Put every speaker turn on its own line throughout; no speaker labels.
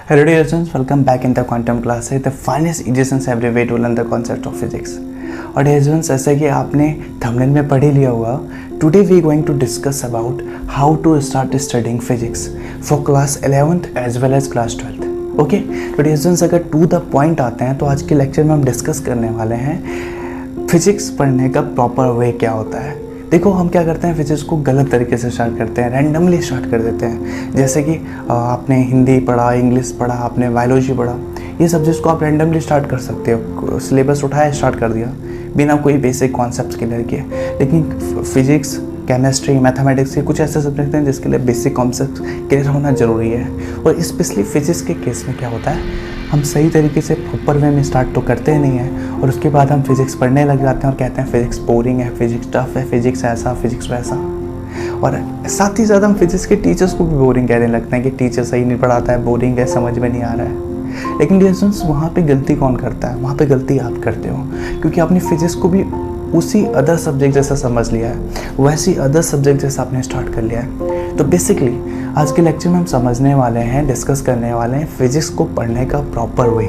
Hello dear students, welcome back in the quantum class, the finest equations every way to learn the concept of physics. और dear students, जैसा कि आपने thumbnail में पढ़ ही लिया होगा, today we going to discuss about how to start studying physics for class 11th as well as class 12th. Okay, तो dear students अगर टू द पॉइंट आते हैं तो आज के लेक्चर में हम डिस्कस करने वाले हैं फिजिक्स पढ़ने का प्रॉपर वे क्या होता है। देखो हम क्या करते हैं, फिजिक्स को गलत तरीके से स्टार्ट करते हैं, रैंडमली स्टार्ट कर देते हैं। जैसे कि आपने हिंदी पढ़ा, इंग्लिश पढ़ा, आपने बायोलॉजी पढ़ा, ये सब्जेक्ट्स को आप रैंडमली स्टार्ट कर सकते हो। सिलेबस उठाया, स्टार्ट कर दिया बिना कोई बेसिक कॉन्सेप्ट्स क्लियर किए। लेकिन फिजिक्स, केमिस्ट्री, मैथमेटिक्स के कुछ ऐसे सब्जेक्ट हैं जिसके लिए बेसिक कॉन्सेप्ट क्लियर होना ज़रूरी है। और स्पेशली फिजिक्स के केस में क्या होता है, हम सही तरीके से प्रॉपर वे में स्टार्ट तो करते नहीं हैं और उसके बाद हम फिजिक्स पढ़ने लग जाते हैं और कहते हैं फिजिक्स बोरिंग है, फिजिक्स टफ है, फिजिक्स ऐसा, फिजिक्स वैसा। और साथ ही साथ हम फिजिक्स के टीचर्स को भी बोरिंग कहने लगते हैं कि टीचर सही नहीं पढ़ाता है, बोरिंग है, समझ में नहीं आ रहा है। लेकिन डियर स्टूडेंट्स, वहाँ पे गलती कौन करता है? वहाँ पे गलती आप करते हो, क्योंकि आपने फिजिक्स को भी उसी अदर सब्जेक्ट जैसा समझ लिया है, वैसी अदर सब्जेक्ट जैसा आपने स्टार्ट कर लिया है। तो बेसिकली आज के लेक्चर में हम समझने वाले हैं, डिस्कस करने वाले हैं फिजिक्स को पढ़ने का प्रॉपर वे।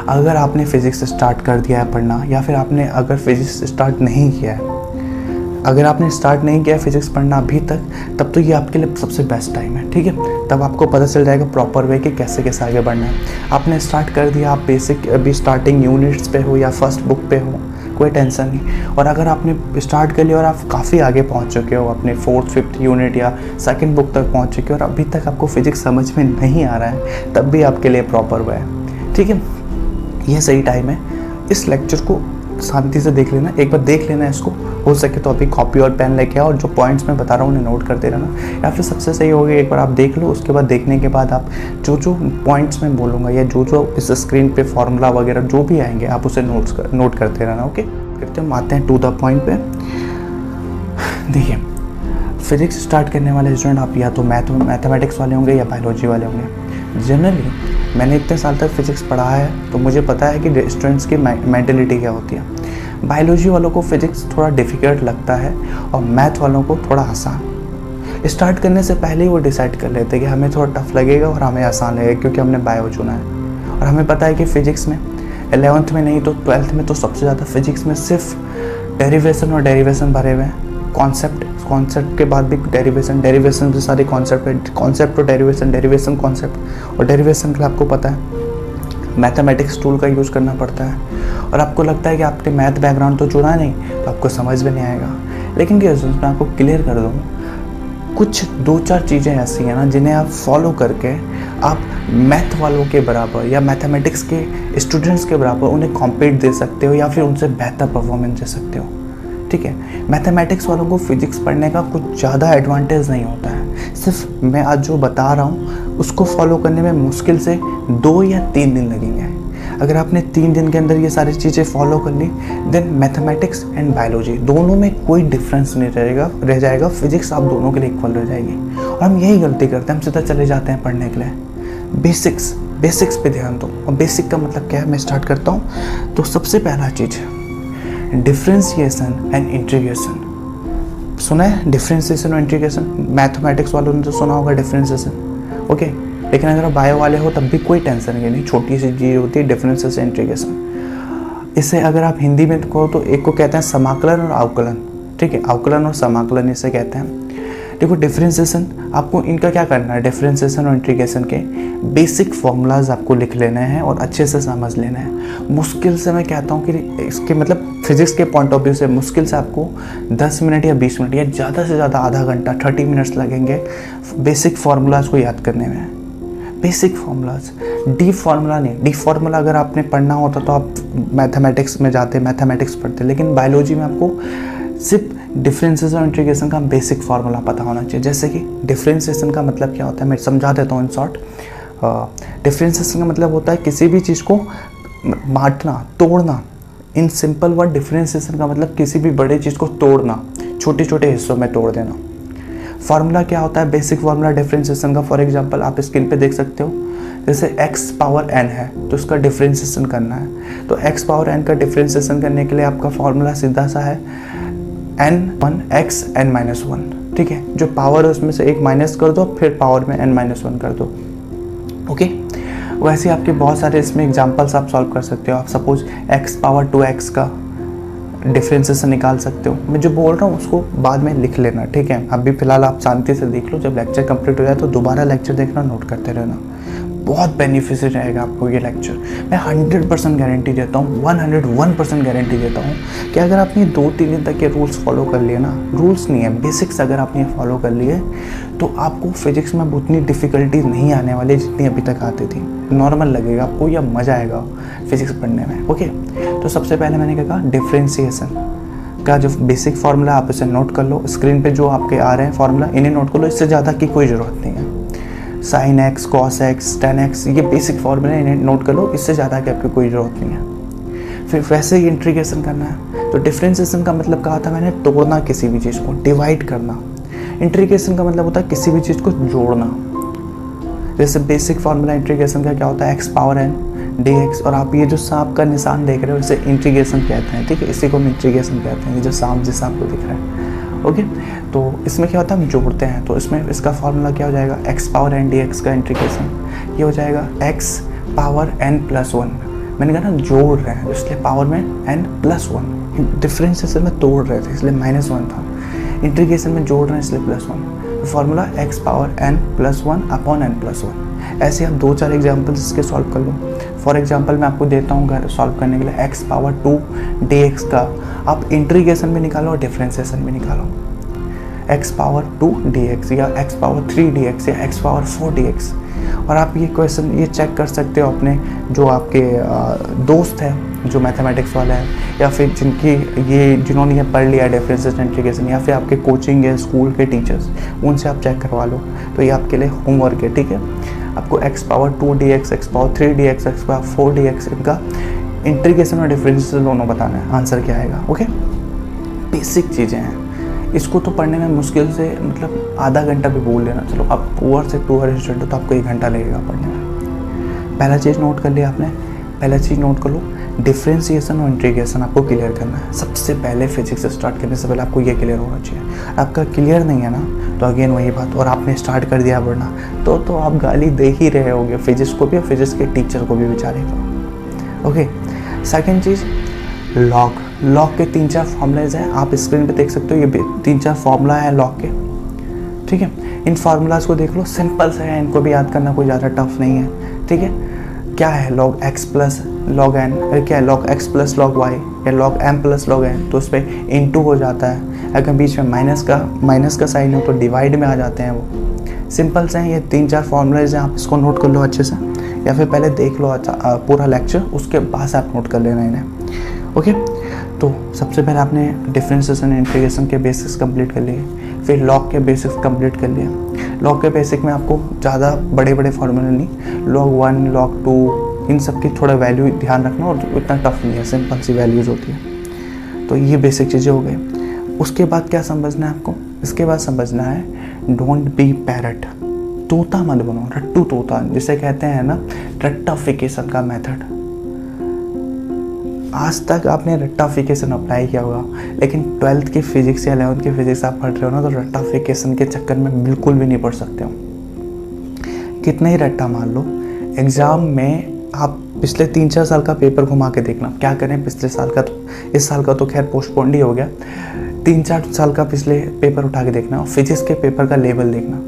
अगर आपने फिजिक्स स्टार्ट कर दिया है पढ़ना, या फिर आपने अगर फिजिक्स स्टार्ट नहीं किया है, अगर आपने स्टार्ट नहीं किया फिजिक्स पढ़ना अभी तक, तब तो ये आपके लिए सबसे बेस्ट टाइम है। ठीक है, तब आपको पता चल जाएगा प्रॉपर वे कि कैसे कैसे आगे बढ़ना है। आपने स्टार्ट कर दिया, आप बेसिक अभी स्टार्टिंग यूनिट्स पे हो या फर्स्ट बुक पे हो, कोई टेंशन नहीं। और अगर आपने स्टार्ट कर लिया और आप काफ़ी आगे पहुंच चुके हो, अपने 4th 5th यूनिट या सेकंड बुक तक पहुंच चुके हो और अभी तक आपको फिजिक्स समझ में नहीं आ रहा है, तब भी आपके लिए प्रॉपर वे है। ठीक है, ये सही टाइम है। इस लेक्चर को शांति से देख लेना, एक बार देख लेना इसको। हो सके तो अभी कॉपी और पेन लेके आओ और जो पॉइंट्स मैं बता रहा हूँ उन्हें नोट करते रहना, या फिर सबसे सही होगा एक बार आप देख लो, उसके बाद देखने के बाद आप जो जो पॉइंट्स मैं बोलूँगा या जो जो इस स्क्रीन पे फॉर्मूला वगैरह जो भी आएंगे आप उसे नोट करते रहना। ओके, करते हम आते हैं टू द पॉइंट पे। देखिए, फिजिक्स स्टार्ट करने वाले स्टूडेंट आप या तो मैथमेटिक्स वाले होंगे या बायोलॉजी वाले होंगे। जनरली मैंने इतने साल तक फिजिक्स पढ़ा है तो मुझे पता है कि स्टूडेंट्स की मेंटलिटी क्या होती है। बायोलॉजी वालों को फिजिक्स थोड़ा डिफ़िकल्ट लगता है और मैथ वालों को थोड़ा आसान। स्टार्ट करने से पहले ही वो डिसाइड कर लेते हैं कि हमें थोड़ा टफ लगेगा और हमें आसान लगेगा, क्योंकि हमने बायो चुना है। और हमें पता है कि फ़िज़िक्स में 11th में नहीं तो 12th में तो सबसे ज़्यादा फिजिक्स में सिर्फ डेरिवेशन और डेरिवेशन भरे हुए हैं। कॉन्सेप्ट के बाद भी डेरिवेशन से सारे कॉन्सेप्ट है, कॉन्सेप्ट और डेरिवेशन कॉन्सेप्ट। और डेरिवेशन के लिए आपको पता है मैथमेटिक्स टूल का यूज़ करना पड़ता है। और आपको लगता है कि आपने मैथ बैकग्राउंड तो चुना नहीं तो आपको समझ में नहीं आएगा। लेकिन क्या मैं आपको क्लियर कर दूँ, कुछ 2-4 चीज़ें ऐसी हैं ना जिन्हें आप फॉलो करके आप मैथ वालों के बराबर या मैथमेटिक्स के स्टूडेंट्स के बराबर उन्हें कॉम्पीट दे सकते हो या फिर उनसे बेहतर परफॉर्मेंस दे सकते हो। ठीक है, मैथमेटिक्स वालों को फिजिक्स पढ़ने का कुछ ज़्यादा एडवांटेज नहीं होता है। सिर्फ मैं आज जो बता रहा हूँ उसको फॉलो करने में मुश्किल से 2 या 3 दिन लगेंगे। अगर आपने 3 दिन के अंदर ये सारी चीज़ें फॉलो कर ली, देन मैथमेटिक्स एंड बायोलॉजी दोनों में कोई डिफरेंस नहीं रह जाएगा। फिजिक्स आप दोनों के लिए इक्वल रह जाएगी। और हम यही गलती करते हैं, हम सीधा चले जाते हैं पढ़ने के लिए। बेसिक्स पे ध्यान दो। और बेसिक का मतलब क्या है, मैं स्टार्ट करता हूँ। तो सबसे पहला चीज़ डिफ्रेंशिएशन एंड इंटीग्रेशन। सुना है डिफ्रेंशिएशन और इंटीग्रेशन? मैथमेटिक्स वालों ने तो सुना होगा डिफ्रेंशिएशन। ओके, लेकिन अगर बायो वाले हो तब भी कोई टेंशन नहीं, छोटी सी चीज़ होती है डिफरेंशिएशन इंटीग्रेशन। इसे अगर आप हिंदी में कहो तो एक को कहते हैं समाकलन और अवकलन। ठीक है, अवकलन और समाकलन इसे कहते हैं। देखो डिफरेंशिएशन, आपको इनका क्या करना है, डिफरेंशिएशन और इंटीग्रेशन के बेसिक फॉर्मूलाज आपको लिख लेने हैं और अच्छे से समझ लेना है। मुश्किल से मैं कहता हूँ कि इसके मतलब फिजिक्स के पॉइंट ऑफ व्यू से मुश्किल से आपको 10 मिनट या 20 मिनट या ज़्यादा से ज़्यादा आधा घंटा 30 मिनट्स लगेंगे बेसिक फार्मूलाज को याद करने में। बेसिक फार्मूलाज, डीप फार्मूला नहीं। डीप फार्मूला अगर आपने पढ़ना होता तो आप मैथमेटिक्स में जाते, मैथमेटिक्स पढ़ते, लेकिन बायोलॉजी में आपको सिर्फ डिफरेंशिएशन और इंटीग्रेशन का बेसिक फार्मूला पता होना चाहिए। जैसे कि डिफरेंशिएशन का मतलब क्या होता है, मैं समझा देता हूँ इन शॉर्ट। डिफरेंशिएशन का मतलब होता है किसी भी चीज़ को बांटना, तोड़ना। इन सिंपल वर्ड डिफरेंशिएशन का मतलब किसी भी बड़े चीज़ को तोड़ना, छोटे छोटे हिस्सों में तोड़ देना। फार्मूला क्या होता है, बेसिक फार्मूला डिफरेंशिएशन का, फॉर एग्जांपल आप स्क्रीन पे देख सकते हो। जैसे x पावर n है तो इसका डिफरेंशिएशन करना है, तो x पावर n का डिफरेंशिएशन करने के लिए आपका फार्मूला सीधा सा है n1 x n-1। ठीक है, जो पावर है उसमें से एक माइनस कर दो, फिर पावर में n-1 कर दो। ओके, वैसे आपके बहुत सारे इसमें एग्जांपल्स आप सॉल्व कर सकते हो। आप सपोज x पावर 2x का डिफ्रेंसेशन निकाल सकते हो। मैं जो बोल रहा हूँ उसको बाद में लिख लेना, ठीक है। अभी फ़िलहाल आप शांति से देख लो, जब लेक्चर कंप्लीट हो जाए तो दोबारा लेक्चर देखना, नोट करते रहना। बहुत बेनिफिशियल रहेगा आपको ये लेक्चर। मैं 100% गारंटी देता हूँ, 101% गारंटी देता हूँ कि अगर आपने 2-3 दिन तक ये रूल्स फॉलो कर लिए ना, रूल्स नहीं है, बेसिक्स अगर आपने फॉलो कर लिए तो आपको फिजिक्स में उतनी डिफ़िकल्टीज नहीं आने वाली जितनी अभी तक आती थी। नॉर्मल लगेगा आपको या मज़ा आएगा फिजिक्स पढ़ने में। ओके, तो सबसे पहले मैंने क्या कहा, डिफ्रेंसिएशन का जो बेसिक फार्मूला आप इसे नोट कर लो। स्क्रीन पे जो आपके आ रहे हैं फार्मूला, इन्हें नोट कर लो, इससे ज़्यादा की कोई ज़रूरत नहीं है। sin x, cos x, tan x, ये बेसिक फार्मूला इन्हें नोट कर लो, इससे ज़्यादा की आपकी कोई ज़रूरत नहीं है। फिर वैसे ही इंटीग्रेशन करना है। तो डिफ्रेंसिएशन का मतलब कहा था मैंने, तोड़ना किसी भी चीज़ को, डिवाइड करना। इंटीग्रेशन का मतलब होता है किसी भी चीज़ को जोड़ना। जैसे बेसिक फार्मूला इंटीग्रेशन का क्या होता है, x पावर n dx, और आप ये जो सांप का निशान देख रहे हो इसे इंटीग्रेशन कहते हैं, ठीक है। इसी को हम इंटीग्रेशन कहते हैं, ये जो सांप जैसा आपको दिख रहा है। ओके, तो इसमें क्या होता है, हम जोड़ते हैं। तो इसमें इसका फार्मूला क्या हो जाएगा, x पावर n dx का इंटीग्रेशन ये हो जाएगा x पावर n+1। मैंने कहा ना जोड़ रहे हैं, इसलिए पावर में n+1। डिफ्रेंसिएशन में तोड़ रहे थे इसलिए -1 था, इंटीग्रेशन में जोड़ रहे हैं इसलिए +1। Formula x power n+1 upon n+1। ऐसे आप 2-4 एग्जाम्पल्स इसके सॉल्व कर लो। फॉर एग्जाम्पल मैं आपको देता हूँ घर सॉल्व करने के लिए, x पावर 2 dx का आप इंटीग्रेशन भी निकालो और डिफ्रेंसिएशन भी निकालो। x पावर 2 dx या x पावर 3 dx या x पावर 4 dx। और आप ये क्वेश्चन ये चेक कर सकते हो अपने जो आपके दोस्त हैं जो मैथमेटिक्स वाला है, या फिर जिन्होंने ये पढ़ लिया डिफरेंशिएशन इंटीग्रेशन, या फिर आपके कोचिंग है स्कूल के टीचर्स, उनसे आप चेक करवा लो। तो ये आपके लिए होमवर्क है, ठीक है। आपको x power 2 dx, x power 3 dx, x power 4 dx इनका इंटीग्रेशन और डिफरेंशिएशन दोनों बताना है, आंसर क्या आएगा। ओके, बेसिक चीज़ें हैं, इसको तो पढ़ने में मुश्किल से मतलब आधा घंटा भी बोल लेना। चलो आप ओवर से 2 आवर स्टूडेंट हो तो आपको 1 घंटा लगेगा पढ़ने में। पहला चीज़ नोट कर लिया आपने, पहला चीज़ नोट कर लो, डिफ्रेंसिएशन और इंटीग्रेशन आपको क्लियर करना है। सबसे पहले फिजिक्स स्टार्ट करने से पहले आपको ये क्लियर होना चाहिए। आपका क्लियर नहीं है ना, तो अगेन वही बात, और आपने स्टार्ट कर दिया पढ़ना तो आप गाली दे ही रहे होगे फिजिक्स को भी और फिजिक्स के टीचर को भी बेचारे को। ओके, सेकेंड चीज़ लॉग के 3-4 फॉर्मूलाज हैं, आप स्क्रीन पे देख सकते हो। ये 3-4 फॉर्मूला है लॉग के, ठीक है। इन फार्मूलाज को देख लो, सिंपल से है, इनको भी याद करना कोई ज़्यादा टफ नहीं है, ठीक है। क्या है log x plus log n, क्या है log x plus log y या log m plus log n, तो उस पर इंटू हो जाता है। अगर बीच में माइनस का साइन हो तो डिवाइड में आ जाते हैं वो। सिंपल से हैं ये 3-4 फॉर्मूलाज हैं, आप इसको नोट कर लो अच्छे से, या फिर पहले देख लो अच्छा पूरा लेक्चर, उसके बाद आप नोट कर लेना इन्हें। ओके, तो सबसे पहले आपने डिफरेंशिएशन इंटीग्रेशन के बेसिक्स कंप्लीट कर लिए, फिर लॉग के बेसिक्स कंप्लीट कर लिए। लॉग के बेसिक में आपको ज़्यादा बड़े फॉर्मूले नहीं, log 1 log 2 इन सब की थोड़ा वैल्यू ध्यान रखना, और इतना टफ नहीं है, सिंपल सी वैल्यूज़ होती है। तो ये बेसिक चीज़ें हो गई। उसके बाद क्या समझना है आपको, इसके बाद समझना है डोंट बी पैरट, तोता मत बनो, रट्टू तोता जिसे कहते हैं ना, रट्टाफिकेशन का मेथड। आज तक आपने रट्टाफिकेशन अप्लाई किया होगा, लेकिन 12th की फिजिक्स या 11th की फिजिक्स आप पढ़ रहे हो ना, तो रट्टाफिकेशन के चक्कर में बिल्कुल भी नहीं पढ़ सकते हो। कितना ही रट्टा मार लो, एग्ज़ाम में आप पिछले 3-4 साल का पेपर घुमा के देखना, क्या करें पिछले साल का, तो इस साल का तो खैर पोस्टपोन्ड ही हो गया, 3-4 साल का पिछले पेपर उठा के देखना, और फिजिक्स के पेपर का लेवल देखना,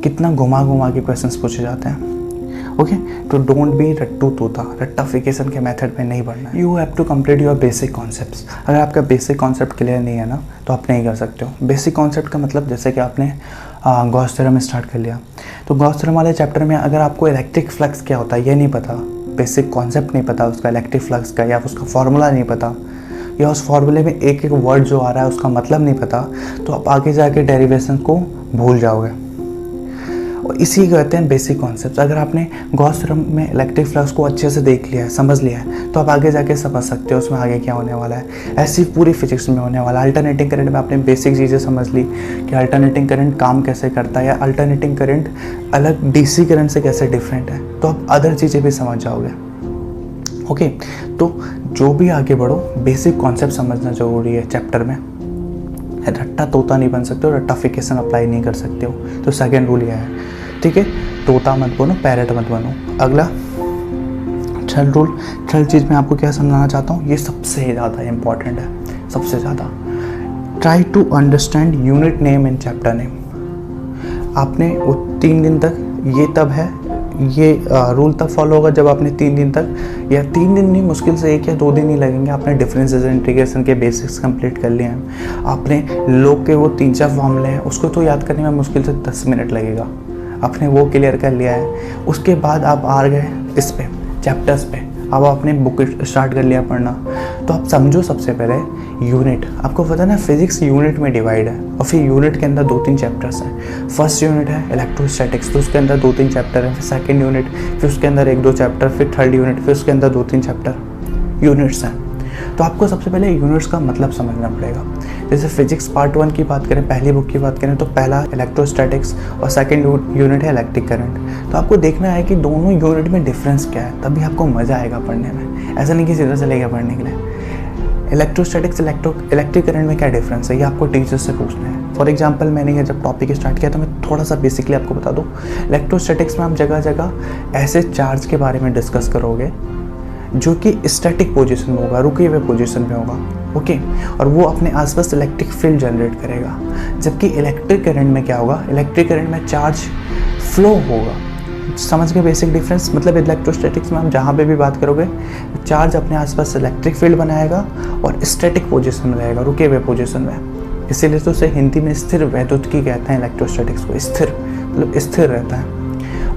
कितना घुमा के क्वेश्चंस पूछे जाते हैं। ओके, तो डोंट बी रट्टू तोता, रट्टाफिकेशन के मेथड में नहीं बढ़ना है। You have to complete your basic concepts. अगर आपका बेसिक कॉन्सेप्ट क्लियर नहीं है ना, तो आप नहीं कर सकते हो। बेसिक कॉन्सेप्ट का मतलब जैसे कि आपने गॉस थ्योरम स्टार्ट कर लिया, तो गॉस थ्योरम वाले चैप्टर में अगर आपको इलेक्ट्रिक फ्लक्स क्या होता है ये नहीं पता, बेसिक कॉन्सेप्ट नहीं पता उसका इलेक्ट्रिक फ्लक्स का, या उसका फार्मूला नहीं पता, या उस फार्मूले में एक वर्ड जो आ रहा है उसका मतलब नहीं पता, तो आप आगे जाके डेरिवेशन को भूल जाओगे। और इसी कहते हैं बेसिक कॉन्सेप्ट। अगर आपने गॉस थ्योरम में इलेक्ट्रिक फ्लक्स को अच्छे से देख लिया है, समझ लिया है, तो आप आगे जाके समझ सकते हो उसमें आगे क्या होने वाला है। ऐसी पूरी फिजिक्स में होने वाला है। अल्टरनेटिंग करंट में आपने बेसिक चीज़ें समझ ली कि अल्टरनेटिंग करंट काम कैसे करता है, या अल्टरनेटिंग करंट अलग डीसी करंट से कैसे डिफरेंट है, तो आप अदर चीज़ें भी समझ जाओगे। ओके, तो जो भी आगे बढ़ो बेसिक कॉन्सेप्ट समझना ज़रूरी है चैप्टर में। रट्टा तोता नहीं बन सकते हो, रट्टाफिकेशन अप्लाई नहीं कर सकते हो। तो सेकेंड रूल यह है ठीक है, तोता मत बनो, पैरट मत बनो। अगला थर्ड रूल, थर्ड चीज़ मैं आपको क्या समझाना चाहता हूँ, ये सबसे ज़्यादा इम्पॉर्टेंट है, सबसे ज़्यादा। Try to understand unit name and chapter name. आपने वो 3 दिन तक, ये तब है, ये रूल तब फॉलो होगा जब आपने 3 दिन तक, या 3 दिन नहीं, मुश्किल से 1 या 2 दिन ही लगेंगे, आपने डिफरेंसेस एंड इंटीग्रेशन के बेसिक्स कंप्लीट कर लिए हैं। आपने लोग के वो 3-4 फॉर्मूले हैं, उसको तो याद करने में मुश्किल से 10 मिनट लगेगा, आपने वो क्लियर कर लिया है। उसके बाद आप आ गए इस पे, चैप्टर्स पे। अब आपने बुक स्टार्ट कर लिया पढ़ना, तो आप समझो सबसे पहले यूनिट। आपको पता है ना, फिजिक्स यूनिट में डिवाइड है, और फिर यूनिट के अंदर 2-3 चैप्टर्स हैं। फर्स्ट यूनिट है इलेक्ट्रोस्टैटिक्स, तो उसके अंदर 2-3 चैप्टर हैं। फिर सेकंड यूनिट, फिर उसके अंदर 1-2 चैप्टर, फिर थर्ड यूनिट, फिर उसके अंदर 2-3 चैप्टर यूनिट्स हैं। तो आपको सबसे पहले यूनिट्स का मतलब समझना पड़ेगा। जैसे फिजिक्स पार्ट 1 की बात करें, पहली बुक की बात करें, तो पहला इलेक्ट्रोस्टैटिक्स और सेकंड यूनिट है इलेक्ट्रिक करंट। तो आपको देखना है कि दोनों यूनिट में डिफरेंस क्या है, तभी आपको मज़ा आएगा पढ़ने में। ऐसा नहीं कि सीधा चलेगा पढ़ने के लिए। इलेक्ट्रोस्टैटिक्स इलेक्ट्रिक करंट में क्या डिफरेंस है, ये आपको टीचर से पूछना है। फॉर एग्जांपल, मैंने ये जब टॉपिक स्टार्ट किया तो मैं थोड़ा सा बेसिकली आपको बता दूँ। इलेक्ट्रोस्टैटिक्स में आप जगह जगह ऐसे चार्ज के बारे में डिस्कस करोगे जो कि स्टैटिक पोजीशन में होगा, रुके हुए पोजीशन में होगा, ओके, और वो अपने आसपास इलेक्ट्रिक फील्ड जनरेट करेगा। जबकि इलेक्ट्रिक करंट में क्या होगा, इलेक्ट्रिक करंट में चार्ज फ्लो होगा। समझ गए बेसिक डिफरेंस? मतलब इलेक्ट्रोस्टैटिक्स में हम जहाँ पे भी बात करोगे, चार्ज अपने आसपास इलेक्ट्रिक फील्ड बनाएगा और स्टैटिक पोजीशन में रहेगा, रुके हुए पोजीशन में। इसीलिए तो उसे हिंदी में स्थिर वैद्युतिकी कहते हैं इलेक्ट्रोस्टैटिक्स को। स्थिर मतलब स्थिर रहता है,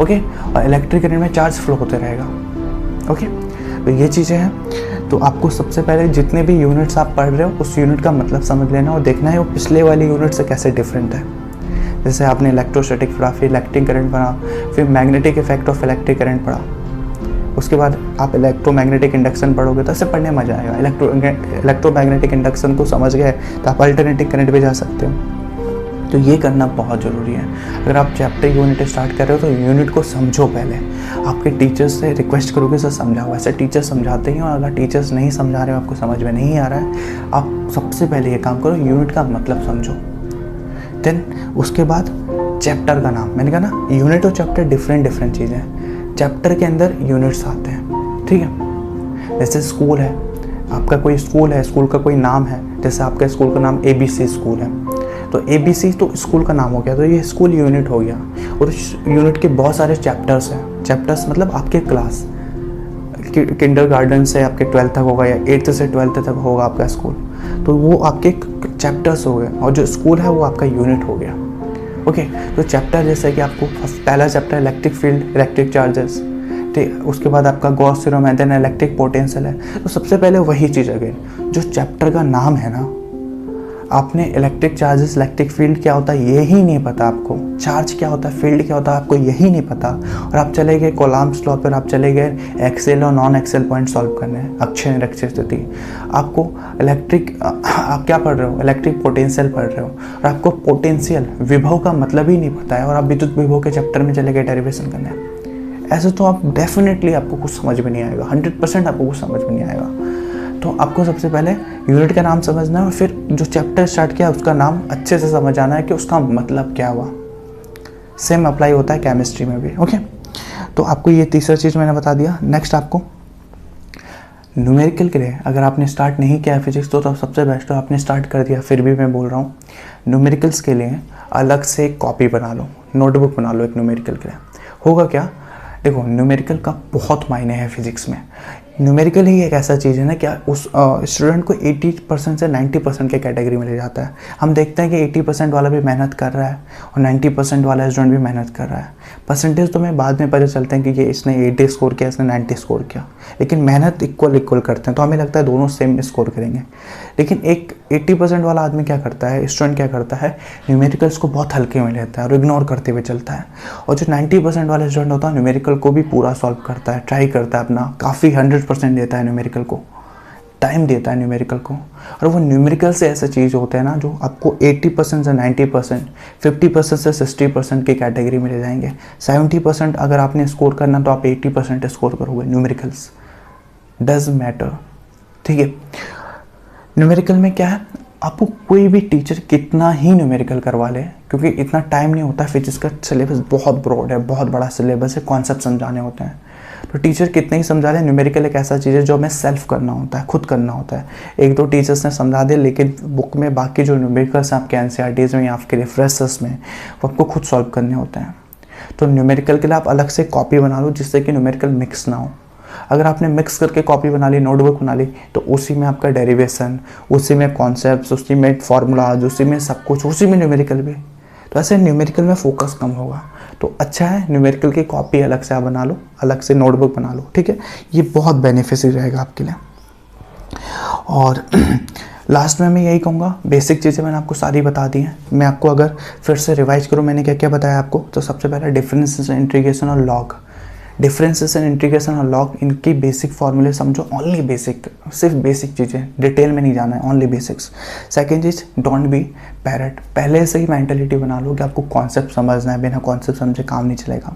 ओके। और इलेक्ट्रिक करंट में चार्ज फ्लो होते रहेगा, ओके। तो ये चीज़ें हैं। तो आपको सबसे पहले जितने भी यूनिट्स आप पढ़ रहे हो, उस यूनिट का मतलब समझ लेना और देखना है वो पिछले वाली यूनिट से कैसे डिफरेंट है। जैसे आपने इलेक्ट्रोस्टैटिक पढ़ा, फिर इलेक्ट्रिक करंट पढ़ा, फिर magnetic effect of electric current पढ़ा, उसके बाद आप इलेक्ट्रोमैग्नेटिक इंडक्शन पढ़ोगे, तो ऐसे पढ़ने में मज़ा आएगा। इलेक्ट्रोमैग्नेटिक इंडक्शन को समझ गए तो आप अल्टरनेटिंग करंट पे जा सकते हो। तो ये करना बहुत ज़रूरी है। अगर आप चैप्टर यूनिट स्टार्ट कर रहे हो तो यूनिट को समझो पहले। आपके टीचर्स से रिक्वेस्ट करोगे सर समझाओ, ऐसे टीचर्स समझाते ही हो। अगर टीचर्स नहीं समझा रहे हो, आपको समझ में नहीं आ रहा है, आप सबसे पहले ये काम करो, यूनिट का मतलब समझो। देन उसके बाद चैप्टर का नाम, मैंने कहा ना यूनिट और चैप्टर डिफरेंट चीज़ें हैं। चैप्टर के अंदर यूनिट्स आते हैं, ठीक है। जैसे स्कूल है, आपका कोई स्कूल है, स्कूल का कोई नाम है, जैसे आपका स्कूल का नाम ABC स्कूल है, तो ABC तो स्कूल का नाम हो गया, तो ये स्कूल यूनिट हो गया। और इस यूनिट के बहुत सारे चैप्टर्स हैं। चैप्टर्स मतलब आपके क्लास, किंडरगार्टन से आपके 12th तक होगा, या 8th से 12th तक होगा आपका स्कूल, तो वो आपके चैप्टर्स हो गए। और जो स्कूल है वो आपका यूनिट हो गया, ओके। तो चैप्टर जैसे कि आपको पहला chapter electric field, electric charges, ठीक। उसके बाद आपका गॉस थ्योरम है, देन इलेक्ट्रिक पोटेंशियल है। तो सबसे पहले वही चीज़ अगेन, जो चैप्टर का नाम है ना, आपने इलेक्ट्रिक चार्जेस, इलेक्ट्रिक फील्ड क्या होता है यही नहीं पता आपको, चार्ज क्या होता है, फील्ड क्या होता है आपको यही नहीं पता, और आप चले गए कॉलम्स लॉ पर, आप चले गए एक्सेल और नॉन एक्सेल पॉइंट सॉल्व करने, अक्षय निरक्षय स्थिति। आपको आप क्या पढ़ रहे हो, इलेक्ट्रिक पोटेंशियल पढ़ रहे हो, और आपको पोटेंशियल विभव का मतलब ही नहीं पता है, और आप विद्युत विभव के चैप्टर में चले गए डेरिवेशन करने। ऐसे तो आप डेफिनेटली आपको कुछ समझ में नहीं आएगा, 100% आपको कुछ समझ में नहीं आएगा। तो आपको सबसे पहले यूनिट का नाम समझना है, और फिर जो चैप्टर स्टार्ट किया उसका नाम अच्छे से समझ आना है कि उसका मतलब क्या हुआ। सेम अप्लाई होता है केमिस्ट्री में भी, ओके। तो आपको ये तीसरा चीज़ मैंने बता दिया। नेक्स्ट आपको न्यूमेरिकल के लिए, अगर आपने स्टार्ट नहीं किया फिजिक्स तो सबसे बेस्ट हो, आपने स्टार्ट कर दिया फिर भी मैं बोल रहा हूँ, न्यूमेरिकल्स के लिए अलग से एक कॉपी बना लो, नोटबुक बना लो एक न्यूमेरिकल के लिए। होगा क्या, देखो न्यूमेरिकल का बहुत मायने है फिजिक्स में। न्यूमेरिकल ही एक ऐसा चीज़ है ना, क्या उस स्टूडेंट को 80% से 90% के कैटेगरी में ले जाता है। हम देखते हैं कि 80% वाला भी मेहनत कर रहा है और 90% वाला स्टूडेंट भी मेहनत कर रहा है। परसेंटेज तो मैं बाद में पता चलते हैं कि ये इसने 80 स्कोर किया, इसने 90 स्कोर किया, लेकिन मेहनत इक्वल करते हैं, तो हमें लगता है दोनों सेम स्कोर करेंगे। लेकिन एक 80% वाला आदमी क्या करता है, स्टूडेंट क्या करता है, न्यूमेरिकल्स को बहुत हल्के में लेता है और इग्नोर करते हुए चलता है। और जो 90% वाला स्टूडेंट होता है, न्यूमेरिकल को भी पूरा सॉल्व करता है, ट्राई करता है अपना, काफ़ी 100% देता है न्यूमेरिकल को, टाइम देता है न्यूमेरिकल को। और वो न्यूमेरिकल से ऐसे चीज़ होते हैं ना जो आपको 80% से 90%, 50% से 60% की कैटेगरी में ले जाएंगे। 70% अगर आपने स्कोर करना तो आप 80% स्कोर करोगे। न्यूमेरिकल्स डज मैटर, ठीक है। न्यूमेरिकल में क्या है, आपको कोई भी टीचर कितना ही न्यूमेरिकल करवा ले, क्योंकि इतना टाइम नहीं होता, फिजिक्स का सिलेबस बहुत ब्रॉड है, बहुत बड़ा सिलेबस है, कॉन्सेप्ट समझाने होते हैं, तो टीचर कितने ही समझा ले, न्यूमेरिकल एक ऐसा चीज़ है जो हमें सेल्फ करना होता है, खुद करना होता है। एक दो टीचर्स ने समझा दिया, लेकिन बुक में बाकी जो न्यूमेरिकल्स हैं आपके एनसीईआरटीज़ में या आपके रेफरेंसेस में, वो आपको खुद सॉल्व करने होते हैं। तो न्यूमेरिकल के लिए आप अलग से कॉपी बना लो, जिससे कि न्यूमेरिकल मिक्स ना हो। अगर आपने मिक्स करके कॉपी बना ली, नोटबुक बना ली, तो उसी में आपका डेरिवेशन, उसी में कॉन्सेप्ट्स, उसी में फार्मूलाज, उसी में सब कुछ, उसी में न्यूमेरिकल भी, तो ऐसे न्यूमेरिकल में फोकस कम होगा। तो अच्छा है न्यूमेरिकल की कॉपी अलग से आप बना लो, अलग से नोटबुक बना लो, ठीक है, ये बहुत बेनिफिशियल रहेगा आपके लिए। और लास्ट में मैं यही कहूँगा, बेसिक चीज़ें मैंने आपको सारी बता दी हैं। मैं आपको अगर फिर से रिवाइज करूँ मैंने क्या क्या बताया आपको, तो सबसे पहले डिफरेंसेस, इंटीग्रेशन और लॉग। डिफरेंसेस एंड इंटीग्रेशन और लॉग, इनकी बेसिक फार्मूले समझो, ओनली बेसिक, सिर्फ बेसिक चीज़ें, डिटेल में नहीं जाना है, only basics. Second cheese, don't be parrot, पहले से ही मेंटालिटी बना लो कि आपको कॉन्सेप्ट समझना है, बिना कॉन्सेप्ट समझे काम नहीं चलेगा।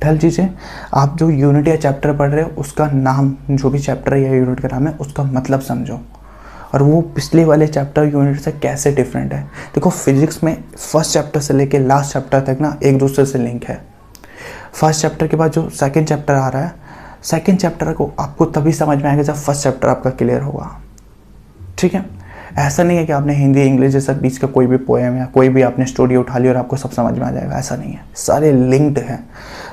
थर्ड चीज़ है, आप जो यूनिट या चैप्टर पढ़ रहे हो उसका नाम, जो भी चैप्टर या यूनिट का नाम है उसका मतलब समझो, और वो पिछले वाले चैप्टर यूनिट से कैसे डिफरेंट है। देखो फिजिक्स में फर्स्ट चैप्टर से लेके लास्ट चैप्टर तक ना एक दूसरे से लिंक है। फर्स्ट चैप्टर के बाद जो सेकंड चैप्टर आ रहा है, सेकंड चैप्टर को आपको तभी समझ में आएगा जब फर्स्ट चैप्टर आपका क्लियर होगा, ठीक है। ऐसा नहीं है कि आपने हिंदी इंग्लिश जैसा बीच का कोई भी पोएम या कोई भी आपने स्टोरी उठा ली और आपको सब समझ में आ जाएगा, ऐसा नहीं है, सारे लिंक्ड हैं।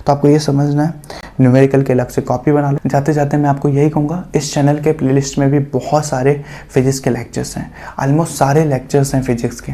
तो आपको ये समझना है, न्यूमेरिकल के अलग से कॉपी बना लो। जाते जाते मैं आपको यही कहूँगा, इस चैनल के प्लेलिस्ट में भी बहुत सारे फिजिक्स के लेक्चर्स हैं, ऑलमोस्ट सारे लेक्चर्स हैं फिजिक्स के,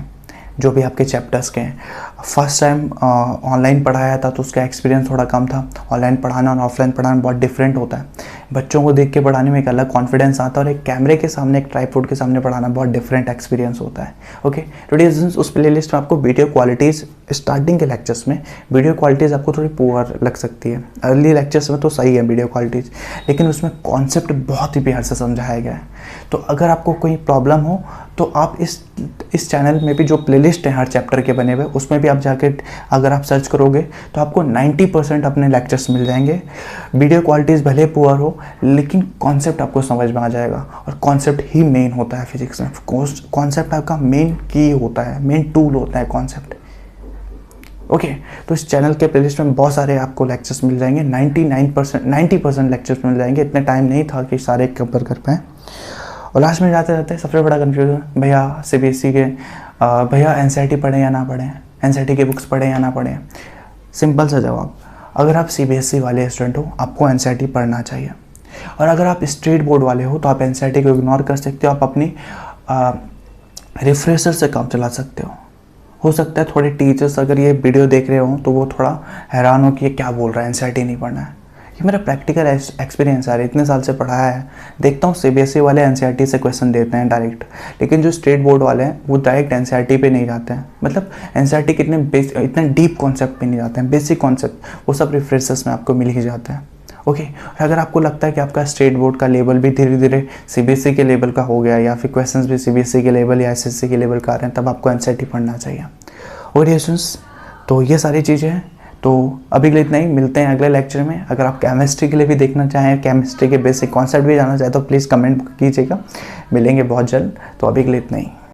जो भी आपके चैप्टर्स के हैं। फर्स्ट टाइम ऑनलाइन पढ़ाया था तो उसका एक्सपीरियंस थोड़ा कम था। ऑनलाइन पढ़ाना और ऑफलाइन पढ़ाना बहुत डिफरेंट होता है। बच्चों को देख के पढ़ाने में एक अलग कॉन्फिडेंस आता है, और एक कैमरे के सामने, एक ट्राइपॉड के सामने पढ़ाना बहुत डिफरेंट एक्सपीरियंस होता है। ओके, टुडे उस प्लेलिस्ट में आपको वीडियो क्वालिटीज़, स्टार्टिंग के लेक्चर्स में वीडियो क्वालिटीज़ आपको थोड़ी पुअर लग सकती है। अर्ली लेक्चर्स में तो सही है वीडियो क्वालिटीज़, लेकिन उसमें कॉन्सेप्ट बहुत ही प्यार से समझाया गया है। तो अगर आपको कोई प्रॉब्लम हो तो आप इस चैनल में भी जो प्लेलिस्ट है हर चैप्टर के बने हुए, उसमें भी आप जाके अगर आप सर्च करोगे तो आपको 90% अपने लेक्चर्स मिल जाएंगे। वीडियो क्वालिटीज़ भले पुअर हो, लेकिन कॉन्सेप्ट आपको समझ में आ जाएगा, और कॉन्सेप्ट ही मेन होता है फिजिक्स में। कॉन्सेप्ट आपका मेन की होता है, मेन टूल होता है कॉन्सेप्ट। ओके, तो इस चैनल के प्लेलिस्ट में बहुत सारे आपको लेक्चर्स मिल जाएंगे, 90% लेक्चर्स मिल जाएंगे। इतने टाइम नहीं था कि सारे कवर कर पाएँ। और लास्ट में जाते जाते सबसे बड़ा कन्फ्यूजन, भैया सीबीएसई के, भैया एनसीईआरटी पढ़ें या ना पढ़ें, एनसीईआरटी की बुक्स पढ़ें या ना पढ़ें। सिंपल सा जवाब, अगर आप सीबीएसई वाले स्टूडेंट हो आपको एनसीईआरटी पढ़ना चाहिए, और अगर आप स्टेट बोर्ड वाले हो तो आप एनसीईआरटी को इग्नोर कर सकते हो, आप अपनी रिफ्रेशर से काम चला सकते हो सकता है थोड़े टीचर्स अगर ये वीडियो देख रहे हो तो वो थोड़ा हैरान हो कि ये क्या बोल रहा है, एनसीईआरटी नहीं पढ़ना है। ये मेरा प्रैक्टिकल एक्सपीरियंस है, इतने साल से पढ़ाया है। देखता हूँ सीबीएसई वाले एनसीईआरटी से क्वेश्चन देते हैं डायरेक्ट, लेकिन जो स्टेट बोर्ड वाले हैं वो डायरेक्ट एनसीईआरटी पे नहीं जाते हैं। मतलब एनसीईआरटी के इतने डीप कॉन्सेप्ट पे नहीं जाते हैं, बेसिक कॉन्सेप्ट वो सब रिफ्रेशर्स में आपको मिल ही जाता है। ओके, अगर आपको लगता है कि आपका स्टेट बोर्ड का लेवल भी धीरे धीरे सीबीएसई के लेवल का हो गया, या फिर क्वेश्चंस भी सीबीएसई के लेवल या एसएससी के लेवल का आ रहे हैं, तब आपको एनसीईआरटी पढ़ना चाहिए। और ये स्टूडेंट्स, तो ये सारी चीज़ें हैं। तो अभी के लिए इतना ही, मिलते हैं अगले लेक्चर में। अगर आप केमिस्ट्री के लिए भी देखना चाहें, केमिस्ट्री के बेसिक कॉन्सेप्ट भी जानना चाहें, तो प्लीज़ कमेंट कीजिएगा। मिलेंगे बहुत जल्द। तो अभी के लिए इतना ही।